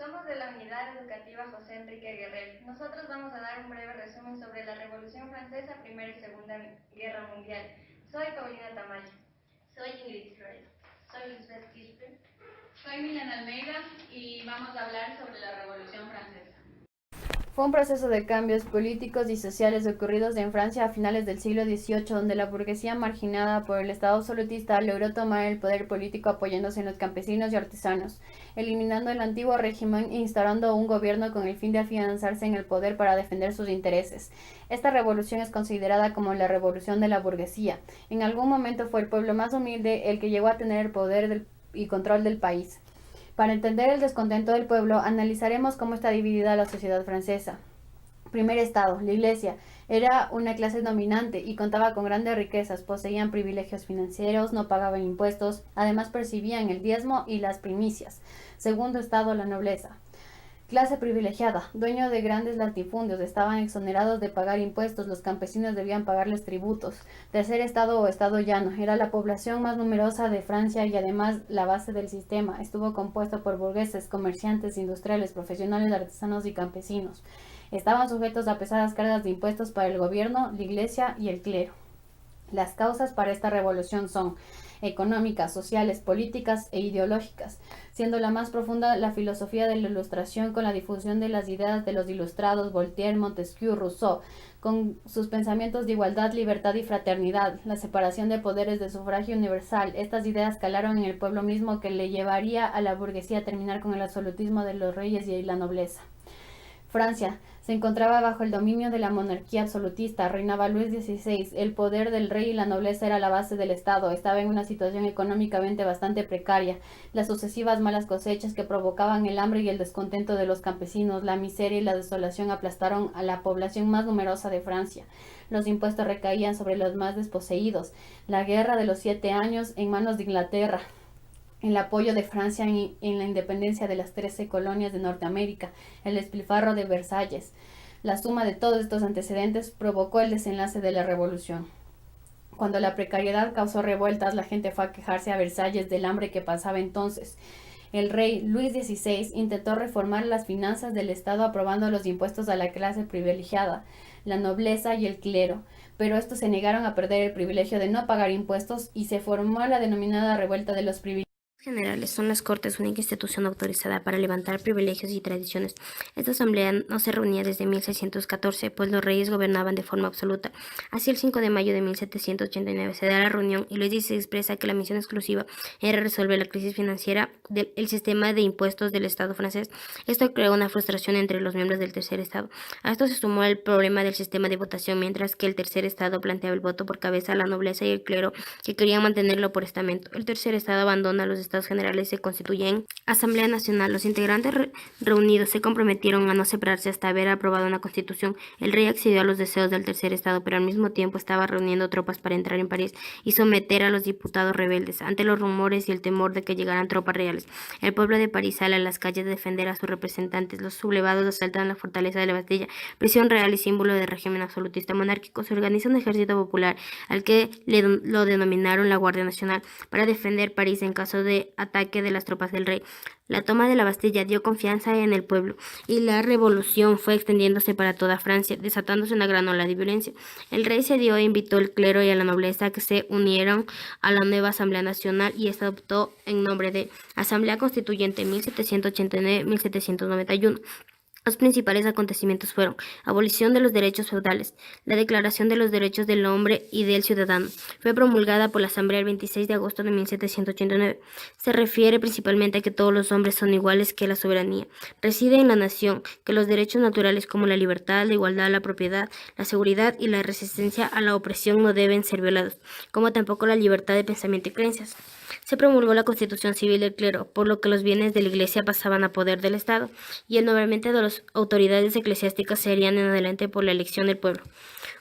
Somos de la Unidad Educativa José Enrique Guerrero. Nosotros vamos a dar un breve resumen sobre la Revolución Francesa, Primera y Segunda Guerra Mundial. Soy Paulina Tamayo. Soy Ingrid Flores. Soy Lisbeth Kirchberg. Soy Milena Almeida y vamos a hablar sobre la Revolución Francesa. Fue un proceso de cambios políticos y sociales ocurridos en Francia a finales del siglo XVIII, donde la burguesía marginada por el Estado absolutista logró tomar el poder político apoyándose en los campesinos y artesanos, eliminando el antiguo régimen e instaurando un gobierno con el fin de afianzarse en el poder para defender sus intereses. Esta revolución es considerada como la revolución de la burguesía. En algún momento fue el pueblo más humilde el que llegó a tener el poder y control del país. Para entender el descontento del pueblo, analizaremos cómo está dividida la sociedad francesa. Primer estado, la Iglesia, era una clase dominante y contaba con grandes riquezas, poseían privilegios financieros, no pagaban impuestos, además percibían el diezmo y las primicias. Segundo estado, la nobleza. Clase privilegiada, dueño de grandes latifundios, estaban exonerados de pagar impuestos, los campesinos debían pagarles tributos. Tercer estado o estado llano, era la población más numerosa de Francia y además la base del sistema. Estuvo compuesto por burgueses, comerciantes, industriales, profesionales, artesanos y campesinos. Estaban sujetos a pesadas cargas de impuestos para el gobierno, la iglesia y el clero. Las causas para esta revolución son económicas, sociales, políticas e ideológicas, siendo la más profunda la filosofía de la Ilustración con la difusión de las ideas de los ilustrados Voltaire, Montesquieu, Rousseau, con sus pensamientos de igualdad, libertad y fraternidad, la separación de poderes de sufragio universal. Estas ideas calaron en el pueblo mismo que le llevaría a la burguesía a terminar con el absolutismo de los reyes y la nobleza. Francia se encontraba bajo el dominio de la monarquía absolutista, reinaba Luis XVI, el poder del rey y la nobleza era la base del Estado, estaba en una situación económicamente bastante precaria, las sucesivas malas cosechas que provocaban el hambre y el descontento de los campesinos, la miseria y la desolación aplastaron a la población más numerosa de Francia, los impuestos recaían sobre los más desposeídos, la guerra de los 7 años en manos de Inglaterra, el apoyo de Francia en la independencia de las 13 colonias de Norteamérica, el despilfarro de Versalles. La suma de todos estos antecedentes provocó el desenlace de la revolución. Cuando la precariedad causó revueltas, la gente fue a quejarse a Versalles del hambre que pasaba entonces. El rey Luis XVI intentó reformar las finanzas del Estado aprobando los impuestos a la clase privilegiada, la nobleza y el clero, pero estos se negaron a perder el privilegio de no pagar impuestos y se formó la denominada revuelta de los privilegiados. Generales son las Cortes, única institución autorizada para levantar privilegios y tradiciones. Esta asamblea no se reunía desde 1614, pues los reyes gobernaban de forma absoluta. Así, el 5 de mayo de 1789 se da la reunión y Luis XVI expresa que la misión exclusiva era resolver la crisis financiera del sistema de impuestos del Estado francés. Esto creó una frustración entre los miembros del Tercer Estado. A esto se sumó el problema del sistema de votación, mientras que el Tercer Estado planteaba el voto por cabeza a la nobleza y el clero, que querían mantenerlo por estamento. El Tercer Estado abandona los Estados Generales y se constituye en Asamblea Nacional. Los integrantes reunidos se comprometieron a no separarse hasta haber aprobado una constitución. El rey accedió a los deseos del Tercer Estado, pero al mismo tiempo estaba reuniendo tropas para entrar en París y someter a los diputados rebeldes. Ante los rumores y el temor de que llegaran tropas reales, el pueblo de París sale a las calles a defender a sus representantes. Los sublevados asaltan la fortaleza de la Bastilla, prisión real y símbolo del régimen absolutista monárquico. Se organiza un ejército popular al que lo denominaron la Guardia Nacional para defender París en caso de ataque de las tropas del rey. La toma de la Bastilla dio confianza en el pueblo y la revolución fue extendiéndose para toda Francia, desatándose una gran ola de violencia. El rey cedió e invitó al clero y a la nobleza a que se unieran a la nueva Asamblea Nacional y esta adoptó en nombre de Asamblea Constituyente 1789-1791. Los principales acontecimientos fueron abolición de los derechos feudales, la Declaración de los Derechos del Hombre y del Ciudadano. Fue promulgada por la Asamblea el 26 de agosto de 1789. Se refiere principalmente a que todos los hombres son iguales, que la soberanía reside en la nación, que los derechos naturales como la libertad, la igualdad, la propiedad, la seguridad y la resistencia a la opresión no deben ser violados, como tampoco la libertad de pensamiento y creencias. Se promulgó la Constitución Civil del Clero, por lo que los bienes de la Iglesia pasaban a poder del Estado y el nombramiento de las autoridades eclesiásticas se harían en adelante por la elección del pueblo.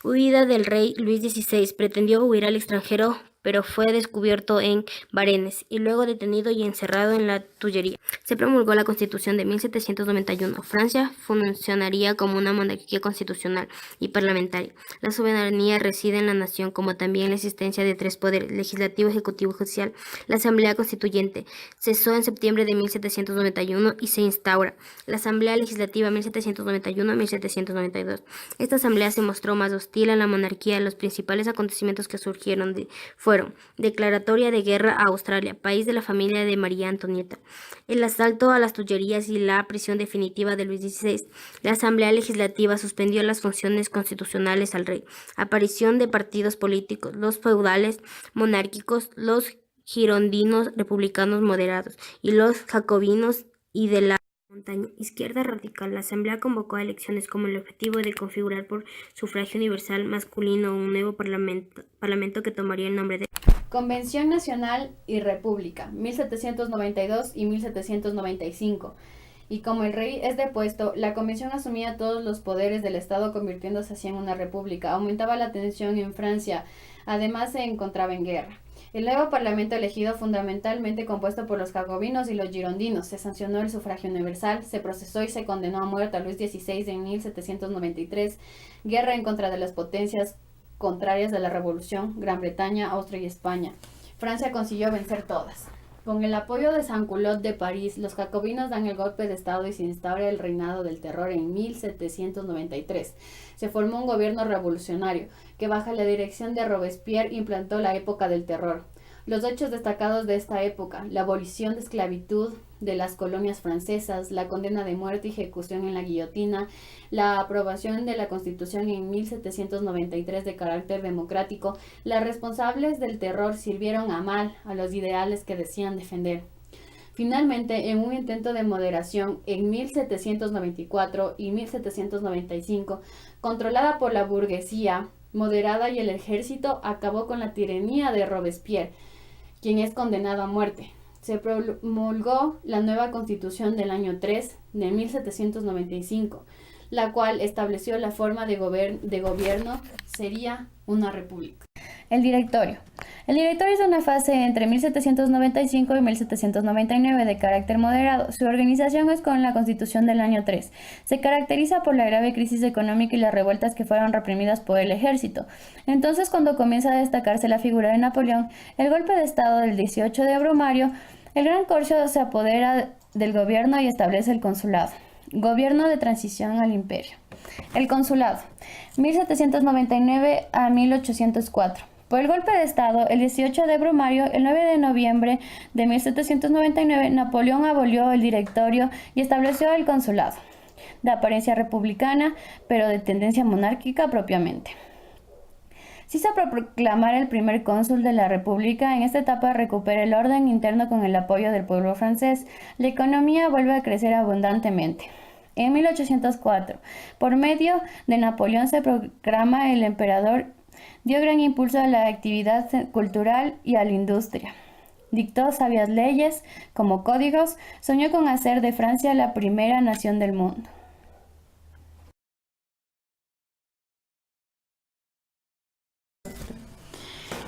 Huida del rey Luis XVI, pretendió huir al extranjero pero fue descubierto en Varennes y luego detenido y encerrado en la Tullería. Se promulgó la Constitución de 1791. Francia funcionaría como una monarquía constitucional y parlamentaria. La soberanía reside en la nación, como también la existencia de tres poderes: legislativo, ejecutivo y judicial. La Asamblea Constituyente cesó en septiembre de 1791 y se instaura la Asamblea Legislativa 1791-1792. Esta asamblea se mostró más hostil a la monarquía. Los principales acontecimientos que surgieron fueron: declaratoria de guerra a Australia, país de la familia de María Antonieta; el asalto a las Tullerías y la prisión definitiva de Luis XVI. La Asamblea Legislativa suspendió las funciones constitucionales al rey; aparición de partidos políticos: los feudales monárquicos, los girondinos republicanos moderados y los jacobinos, y de la montaña izquierda radical. La Asamblea convocó a elecciones con el objetivo de configurar por sufragio universal masculino un nuevo parlamento que tomaría el nombre de Convención Nacional y República, 1792 y 1795. Y como el rey es depuesto, la convención asumía todos los poderes del Estado, convirtiéndose así en una república. Aumentaba la tensión en Francia, además se encontraba en guerra. El nuevo parlamento, elegido fundamentalmente compuesto por los jacobinos y los girondinos, se sancionó el sufragio universal, se procesó y se condenó a muerte a Luis XVI en 1793, guerra en contra de las potencias contrarias de la revolución, Gran Bretaña, Austria y España. Francia consiguió vencer todas. Con el apoyo de Sans-Culotte de París, los jacobinos dan el golpe de Estado y se instaura el reinado del terror en 1793. Se formó un gobierno revolucionario que, bajo la dirección de Robespierre, implantó la época del terror. Los hechos destacados de esta época: la abolición de esclavitud de las colonias francesas, la condena de muerte y ejecución en la guillotina, la aprobación de la Constitución en 1793 de carácter democrático. Las responsables del terror sirvieron a mal a los ideales que decían defender. Finalmente, en un intento de moderación, en 1794 y 1795, controlada por la burguesía moderada y el ejército, acabó con la tiranía de Robespierre, quien es condenado a muerte. Se promulgó la nueva Constitución del año 3 de 1795, la cual estableció la forma de gobierno sería una república. El directorio. El directorio es una fase entre 1795 y 1799 de carácter moderado. Su organización es con la Constitución del año 3. Se caracteriza por la grave crisis económica y las revueltas que fueron reprimidas por el ejército. Entonces, cuando comienza a destacarse la figura de Napoleón, el golpe de Estado del 18 de Brumario, el Gran Corso se apodera del gobierno y establece el consulado. Gobierno de transición al imperio. El consulado, 1799 a 1804. Por el golpe de Estado, el 18 de Brumario, el 9 de noviembre de 1799, Napoleón abolió el directorio y estableció el consulado, de apariencia republicana, pero de tendencia monárquica propiamente. Se hizo proclamar el primer cónsul de la República. En esta etapa recupera el orden interno con el apoyo del pueblo francés. La economía vuelve a crecer abundantemente. En 1804, por medio de Napoleón, se proclama el emperador. Dio gran impulso a la actividad cultural y a la industria. Dictó sabias leyes como códigos. Soñó con hacer de Francia la primera nación del mundo.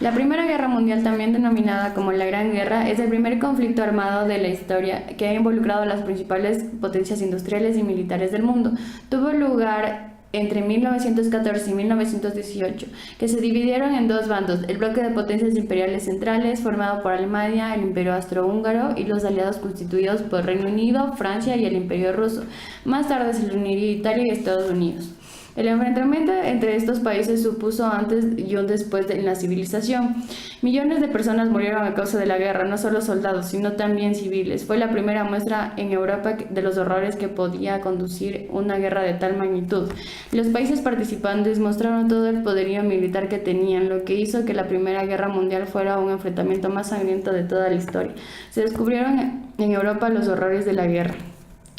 La Primera Guerra Mundial, también denominada como la Gran Guerra, es el primer conflicto armado de la historia que ha involucrado a las principales potencias industriales y militares del mundo. Tuvo lugar entre 1914 y 1918, que se dividieron en dos bandos: el bloque de potencias imperiales centrales, formado por Alemania, el Imperio Austrohúngaro y los aliados constituidos por Reino Unido, Francia y el Imperio Ruso. Más tarde se le uniría Italia y Estados Unidos. El enfrentamiento entre estos países supuso antes y un después en la civilización. Millones de personas murieron a causa de la guerra, no solo soldados, sino también civiles. Fue la primera muestra en Europa de los horrores que podía conducir una guerra de tal magnitud. Los países participantes mostraron todo el poderío militar que tenían, lo que hizo que la Primera Guerra Mundial fuera un enfrentamiento más sangriento de toda la historia. Se descubrieron en Europa los horrores de la guerra.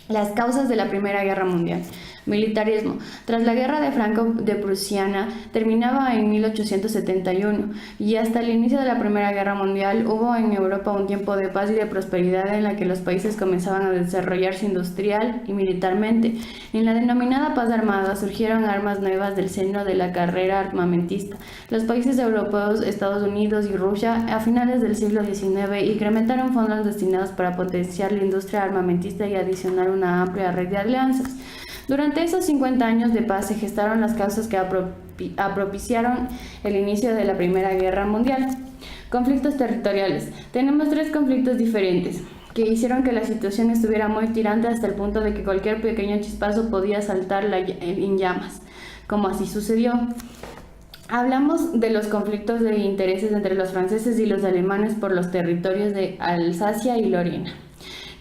Las causas de la Primera Guerra Mundial. Militarismo. Tras la guerra de Franco-Prusiana terminaba en 1871 y hasta el inicio de la Primera Guerra Mundial hubo en Europa un tiempo de paz y de prosperidad en la que los países comenzaban a desarrollarse industrial y militarmente. En la denominada paz armada surgieron armas nuevas del seno de la carrera armamentista. Los países europeos, Estados Unidos y Rusia, a finales del siglo XIX, incrementaron fondos destinados para potenciar la industria armamentista y adicionar una amplia red de alianzas. Durante esos 50 años de paz se gestaron las causas que propiciaron el inicio de la Primera Guerra Mundial. Conflictos territoriales. Tenemos 3 conflictos diferentes que hicieron que la situación estuviera muy tirante hasta el punto de que cualquier pequeño chispazo podía saltar en llamas, como así sucedió. Hablamos de los conflictos de intereses entre los franceses y los alemanes por los territorios de Alsacia y Lorena.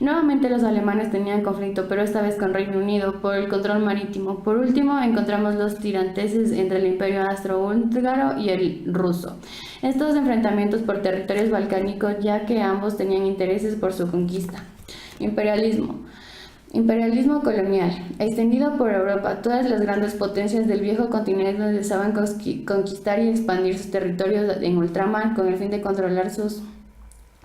Nuevamente los alemanes tenían conflicto, pero esta vez con Reino Unido, por el control marítimo. Por último, encontramos los tiranteses entre el imperio austrohúngaro y el ruso. Estos enfrentamientos por territorios balcánicos, ya que ambos tenían intereses por su conquista. Imperialismo. Imperialismo colonial. Extendido por Europa, todas las grandes potencias del viejo continente deseaban conquistar y expandir sus territorios en ultramar con el fin de controlar sus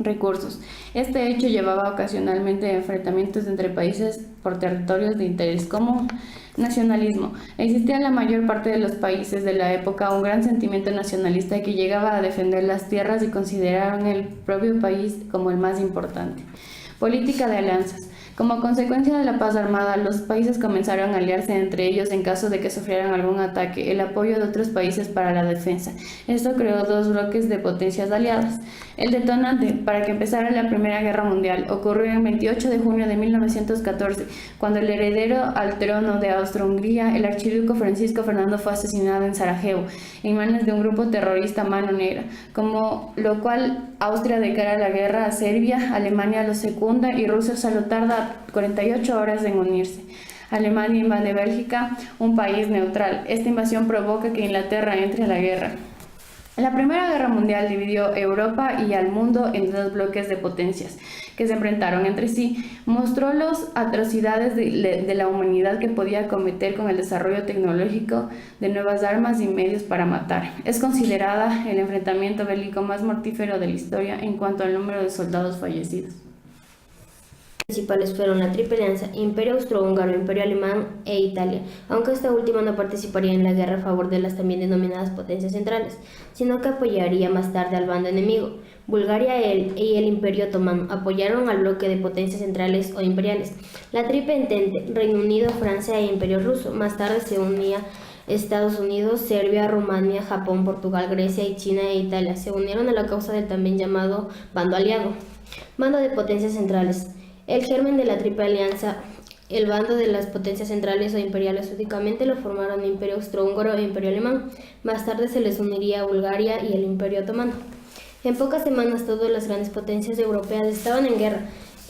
recursos. Este hecho llevaba ocasionalmente a enfrentamientos entre países por territorios de interés común. Nacionalismo. Existía en la mayor parte de los países de la época un gran sentimiento nacionalista que llegaba a defender las tierras y consideraron el propio país como el más importante. Política de alianzas. Como consecuencia de la paz armada, los países comenzaron a aliarse entre ellos en caso de que sufrieran algún ataque, el apoyo de otros países para la defensa. Esto creó 2 bloques de potencias aliadas. El detonante para que empezara la Primera Guerra Mundial ocurrió el 28 de junio de 1914, cuando el heredero al trono de Austria-Hungría, el archiduque Francisco Fernando, fue asesinado en Sarajevo, en manos de un grupo terrorista Mano Negra, como lo cual Austria declara la guerra a Serbia, Alemania lo secunda y Rusia solo tarda 48 horas en unirse. Alemania invade Bélgica, un país neutral. Esta invasión provoca que Inglaterra entre a la guerra. La Primera Guerra Mundial dividió Europa y al mundo en 2 bloques de potencias que se enfrentaron entre sí. Mostró las atrocidades de la humanidad que podía cometer con el desarrollo tecnológico de nuevas armas y medios para matar. Es considerada el enfrentamiento bélico más mortífero de la historia en cuanto al número de soldados fallecidos. Principales fueron la Triple Alianza, Imperio Austrohúngaro, Imperio Alemán e Italia, aunque esta última no participaría en la guerra a favor de las también denominadas potencias centrales, sino que apoyaría más tarde al bando enemigo. Bulgaria y el Imperio Otomano apoyaron al bloque de potencias centrales o imperiales. La Triple Entente, Reino Unido, Francia e Imperio Ruso. Más tarde se unía Estados Unidos, Serbia, Rumania, Japón, Portugal, Grecia y China e Italia. Se unieron a la causa del también llamado bando aliado. Bando de potencias centrales. El germen de la Triple Alianza, el bando de las potencias centrales o imperiales únicamente lo formaron el Imperio Austrohúngaro e Imperio Alemán. Más tarde se les uniría Bulgaria y el Imperio Otomano. En pocas semanas todas las grandes potencias europeas estaban en guerra,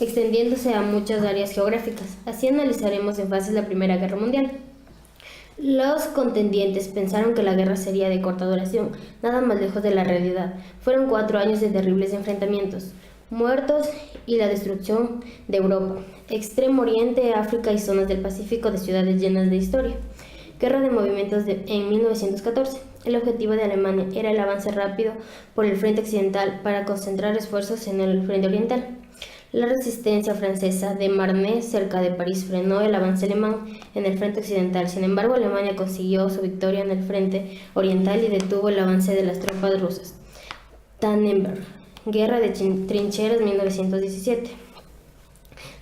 extendiéndose a muchas áreas geográficas. Así analizaremos en fases la Primera Guerra Mundial. Los contendientes pensaron que la guerra sería de corta duración, nada más lejos de la realidad. Fueron 4 años de terribles enfrentamientos, muertos y la destrucción de Europa, Extremo Oriente, África y zonas del Pacífico de ciudades llenas de historia. Guerra de movimientos en 1914. El objetivo de Alemania era el avance rápido por el frente occidental para concentrar esfuerzos en el frente oriental. La resistencia francesa de Marne, cerca de París, frenó el avance alemán en el frente occidental. Sin embargo, Alemania consiguió su victoria en el frente oriental y detuvo el avance de las tropas rusas. Tannenberg. Guerra de trincheras 1917.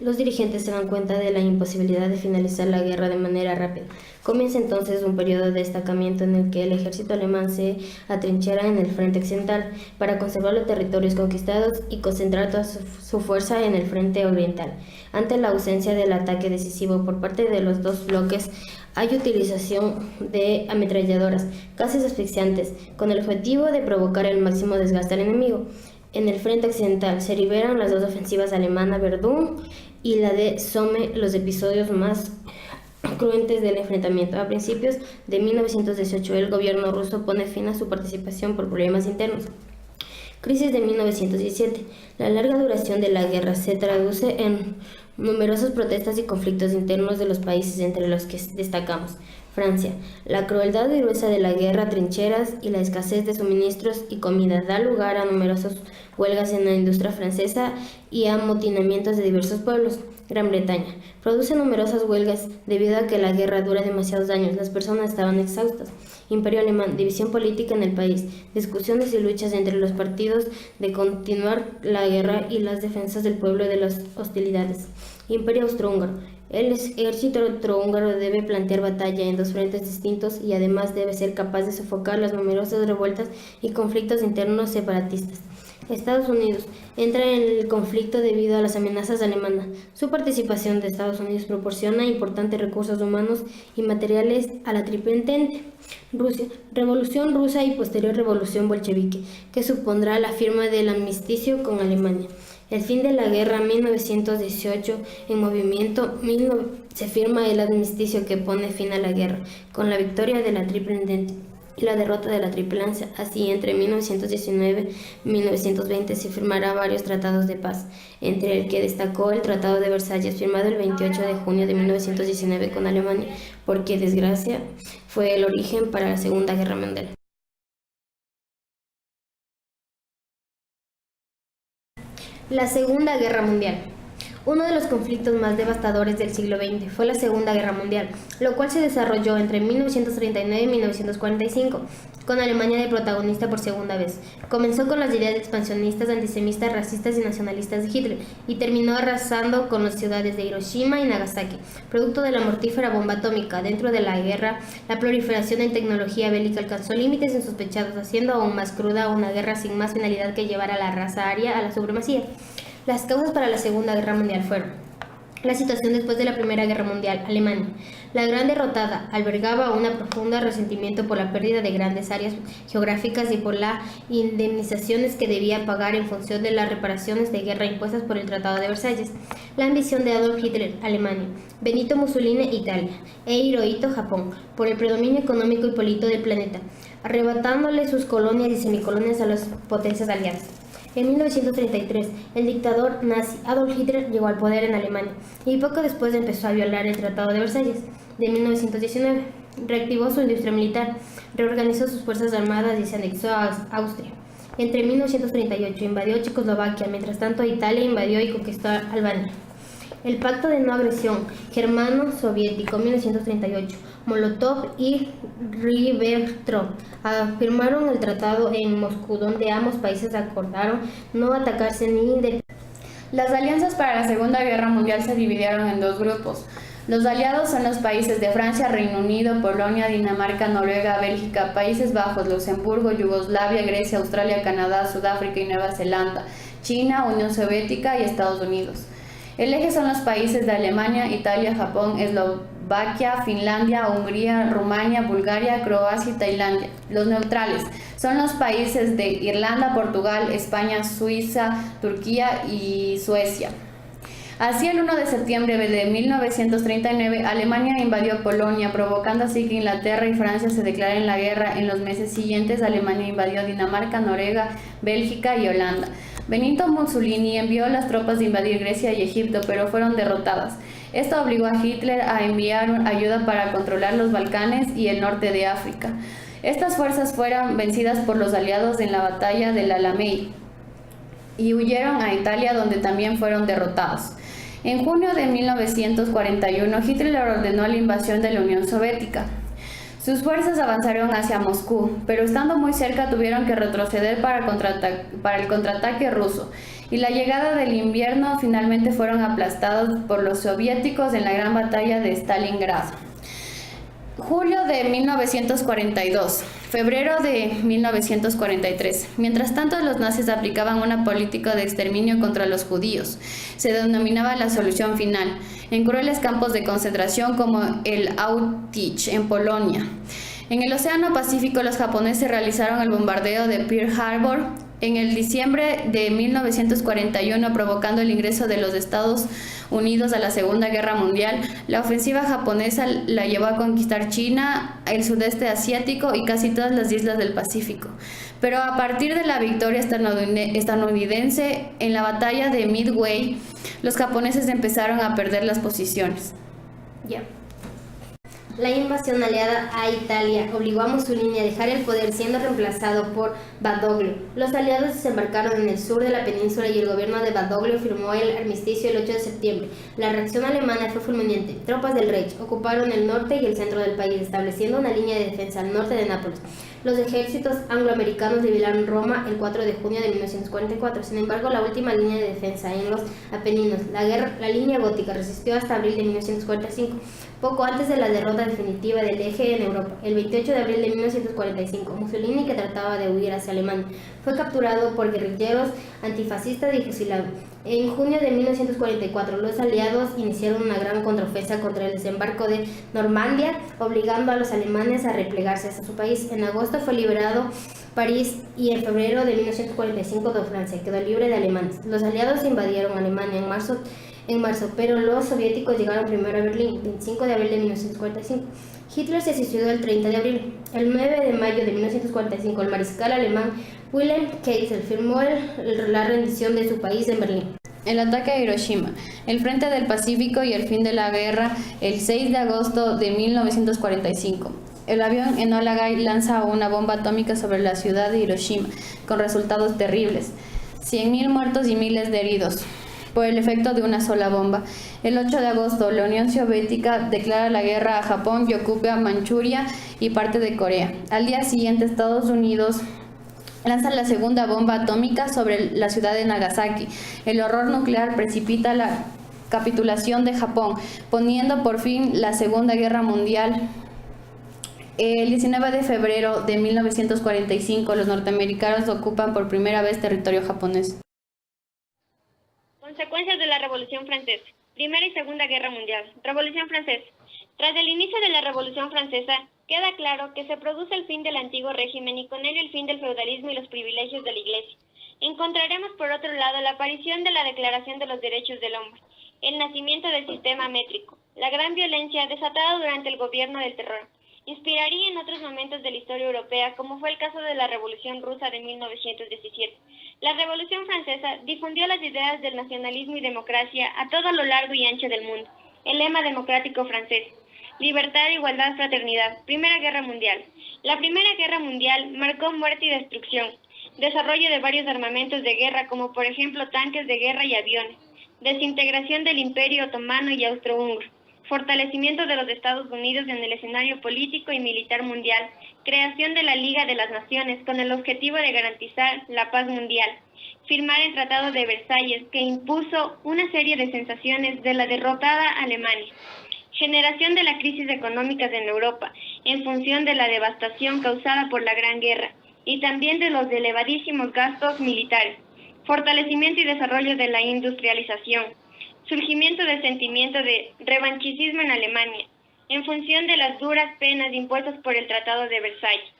Los dirigentes se dan cuenta de la imposibilidad de finalizar la guerra de manera rápida. Comienza entonces un periodo de destacamiento en el que el ejército alemán se atrinchera en el frente occidental para conservar los territorios conquistados y concentrar toda su fuerza en el frente oriental. Ante la ausencia del ataque decisivo por parte de los 2 bloques, hay utilización de ametralladoras, gases asfixiantes, con el objetivo de provocar el máximo desgaste al enemigo. En el frente occidental se liberan las 2 ofensivas alemana Verdun y la de Somme, los episodios más cruentes del enfrentamiento. A principios de 1918 el gobierno ruso pone fin a su participación por problemas internos. Crisis de 1917. La larga duración de la guerra se traduce en Numerosas protestas y conflictos internos de los países entre los que destacamos. Francia. La crueldad y dureza de la guerra, trincheras y la escasez de suministros y comida da lugar a numerosas huelgas en la industria francesa y a amotinamientos de diversos pueblos. Gran Bretaña. Produce numerosas huelgas debido a que la guerra dura demasiados años. Las personas estaban exhaustas. Imperio Alemán. División política en el país. Discusiones y luchas entre los partidos de continuar la guerra y las defensas del pueblo de las hostilidades. Imperio Austrohúngaro. El ejército austrohúngaro debe plantear batalla en dos frentes distintos y además debe ser capaz de sofocar las numerosas revueltas y conflictos internos separatistas. Estados Unidos entra en el conflicto debido a las amenazas alemanas. Su participación de Estados Unidos proporciona importantes recursos humanos y materiales a la Triple Entente. Rusia, Revolución rusa y posterior revolución bolchevique, que supondrá la firma del armisticio con Alemania. El fin de la guerra 1918 en movimiento se firma el armisticio que pone fin a la guerra, con la victoria de la Triple Entente y la derrota de la Triple Alianza. Así, entre 1919 y 1920 se firmará varios tratados de paz, entre el que destacó el Tratado de Versalles, firmado el 28 de junio de 1919 con Alemania, porque, desgracia, fue el origen para la Segunda Guerra Mundial. La Segunda Guerra Mundial. Uno de los conflictos más devastadores del siglo XX fue la Segunda Guerra Mundial, lo cual se desarrolló entre 1939 y 1945, con Alemania de protagonista por segunda vez. Comenzó con las ideas expansionistas, antisemitas, racistas y nacionalistas de Hitler, y terminó arrasando con las ciudades de Hiroshima y Nagasaki, producto de la mortífera bomba atómica. Dentro de la guerra, la proliferación en tecnología bélica alcanzó límites insospechados, haciendo aún más cruda una guerra sin más finalidad que llevar a la raza aria a la supremacía. Las causas para la Segunda Guerra Mundial fueron: la situación después de la Primera Guerra Mundial. Alemania, la gran derrotada, albergaba un profundo resentimiento por la pérdida de grandes áreas geográficas y por las indemnizaciones que debía pagar en función de las reparaciones de guerra impuestas por el Tratado de Versalles. La ambición de Adolf Hitler, Alemania; Benito Mussolini, Italia; e Hirohito, Japón, por el predominio económico y político del planeta, arrebatándole sus colonias y semicolonias a las potencias aliadas. En 1933, el dictador nazi Adolf Hitler llegó al poder en Alemania y poco después empezó a violar el Tratado de Versalles de 1919. Reactivó su industria militar, reorganizó sus fuerzas armadas y se anexó a Austria. Entre 1938 invadió Checoslovaquia, mientras tanto Italia invadió y conquistó Albania. El Pacto de No Agresión Germano-Soviético 1938. Molotov y Ribbentrop firmaron el tratado en Moscú, donde ambos países acordaron no atacarse ni independizarse. Las alianzas para la Segunda Guerra Mundial se dividieron en dos grupos. Los aliados son los países de Francia, Reino Unido, Polonia, Dinamarca, Noruega, Bélgica, Países Bajos, Luxemburgo, Yugoslavia, Grecia, Australia, Canadá, Sudáfrica y Nueva Zelanda, China, Unión Soviética y Estados Unidos. El eje son los países de Alemania, Italia, Japón, Eslovaquia, Finlandia, Hungría, Rumania, Bulgaria, Croacia y Tailandia. Los neutrales son los países de Irlanda, Portugal, España, Suiza, Turquía y Suecia. Así, el 1 de septiembre de 1939, Alemania invadió Polonia, provocando así que Inglaterra y Francia se declaren la guerra. En los meses siguientes, Alemania invadió Dinamarca, Noruega, Bélgica y Holanda. Benito Mussolini envió las tropas de invadir Grecia y Egipto, pero fueron derrotadas. Esto obligó a Hitler a enviar ayuda para controlar los Balcanes y el norte de África. Estas fuerzas fueron vencidas por los aliados en la batalla del Alamein y huyeron a Italia, donde también fueron derrotados. En junio de 1941, Hitler ordenó la invasión de la Unión Soviética. Sus fuerzas avanzaron hacia Moscú, pero estando muy cerca tuvieron que retroceder para el contraataque ruso, y la llegada del invierno finalmente fueron aplastados por los soviéticos en la gran batalla de Stalingrado. Julio de 1942, febrero de 1943. Mientras tanto, los nazis aplicaban una política de exterminio contra los judíos. Se denominaba la solución final, en crueles campos de concentración como el Auschwitz en Polonia. En el Océano Pacífico, los japoneses realizaron el bombardeo de Pearl Harbor en el diciembre de 1941, provocando el ingreso de los Estados Unidos a la Segunda Guerra Mundial. La ofensiva japonesa la llevó a conquistar China, el sudeste asiático y casi todas las islas del Pacífico. Pero a partir de la victoria estadounidense en la batalla de Midway, los japoneses empezaron a perder las posiciones. La invasión aliada a Italia obligó a Mussolini a dejar el poder, siendo reemplazado por Badoglio. Los aliados desembarcaron en el sur de la península y el gobierno de Badoglio firmó el armisticio el 8 de septiembre. La reacción alemana fue fulminante. Tropas del Reich ocuparon el norte y el centro del país, estableciendo una línea de defensa al norte de Nápoles. Los ejércitos angloamericanos liberaron Roma el 4 de junio de 1944. Sin embargo, la última línea de defensa en los Apeninos, la línea gótica, resistió hasta abril de 1945, poco antes de la derrota definitiva del eje en Europa. El 28 de abril de 1945, Mussolini, que trataba de huir hacia Alemania, fue capturado por guerrilleros antifascistas y fusilado. En junio de 1944, los aliados iniciaron una gran contraofensiva contra el desembarco de Normandía, obligando a los alemanes a replegarse hacia su país. En agosto fue liberado París y en febrero de 1945 toda Francia quedó libre de alemanes. Los aliados invadieron Alemania en marzo, pero los soviéticos llegaron primero a Berlín, 25 de abril de 1945. Hitler se suicidó el 30 de abril. El 9 de mayo de 1945, el mariscal alemán Wilhelm Keitel firmó la rendición de su país en Berlín. El ataque a Hiroshima, el Frente del Pacífico y el fin de la guerra, el 6 de agosto de 1945. El avión Enola Gay lanza una bomba atómica sobre la ciudad de Hiroshima, con resultados terribles. 100.000 muertos y miles de heridos por el efecto de una sola bomba. El 8 de agosto, la Unión Soviética declara la guerra a Japón y ocupa Manchuria y parte de Corea. Al día siguiente, Estados Unidos lanza la segunda bomba atómica sobre la ciudad de Nagasaki. El horror nuclear precipita la capitulación de Japón, poniendo por fin la Segunda Guerra Mundial. El 19 de febrero de 1945, los norteamericanos ocupan por primera vez territorio japonés. Consecuencias de la Revolución Francesa. Primera y Segunda Guerra Mundial. Revolución Francesa. Tras el inicio de la Revolución Francesa, queda claro que se produce el fin del antiguo régimen y con ello el fin del feudalismo y los privilegios de la Iglesia. Encontraremos por otro lado la aparición de la Declaración de los Derechos del Hombre, el nacimiento del sistema métrico, la gran violencia desatada durante el gobierno del terror. Inspiraría en otros momentos de la historia europea, como fue el caso de la Revolución Rusa de 1917. La Revolución Francesa difundió las ideas del nacionalismo y democracia a todo lo largo y ancho del mundo. El lema democrático francés: libertad, igualdad, fraternidad. Primera Guerra Mundial. La Primera Guerra Mundial marcó muerte y destrucción, desarrollo de varios armamentos de guerra, como por ejemplo tanques de guerra y aviones, desintegración del Imperio Otomano y Austrohúngaro, fortalecimiento de los Estados Unidos en el escenario político y militar mundial, creación de la Liga de las Naciones con el objetivo de garantizar la paz mundial, firmar el Tratado de Versalles, que impuso una serie de sensaciones de la derrotada Alemania, generación de las crisis económicas en Europa en función de la devastación causada por la Gran Guerra y también de los elevadísimos gastos militares, fortalecimiento y desarrollo de la industrialización, surgimiento del sentimiento de revanchismo en Alemania, en función de las duras penas impuestas por el Tratado de Versalles.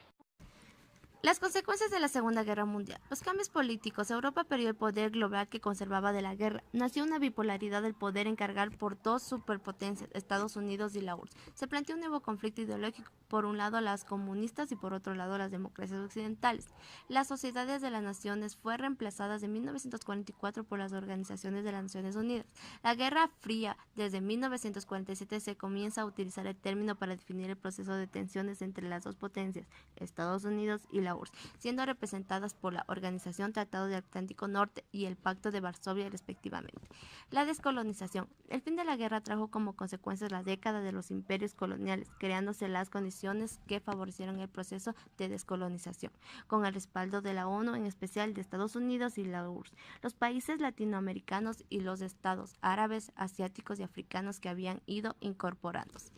Las consecuencias de la Segunda Guerra Mundial. Los cambios políticos. Europa perdió el poder global que conservaba de la guerra. Nació una bipolaridad del poder encargado por dos superpotencias, Estados Unidos y la URSS. Se planteó un nuevo conflicto ideológico, por un lado las comunistas y por otro lado las democracias occidentales. Las sociedades de las naciones fueron reemplazadas en 1944 por las organizaciones de las Naciones Unidas. La Guerra Fría, desde 1947 se comienza a utilizar el término para definir el proceso de tensiones entre las dos potencias, Estados Unidos y la URSS, siendo representadas por la Organización Tratado del Atlántico Norte y el Pacto de Varsovia respectivamente. La descolonización. El fin de la guerra trajo como consecuencia la década de los imperios coloniales, creándose las condiciones que favorecieron el proceso de descolonización, con el respaldo de la ONU, en especial de Estados Unidos y la URSS, los países latinoamericanos y los estados árabes, asiáticos y africanos que habían ido incorporándose.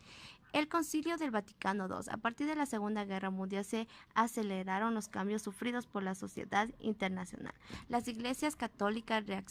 El Concilio del Vaticano II. A partir de la Segunda Guerra Mundial se aceleraron los cambios sufridos por la sociedad internacional. Las iglesias católicas reaccionaron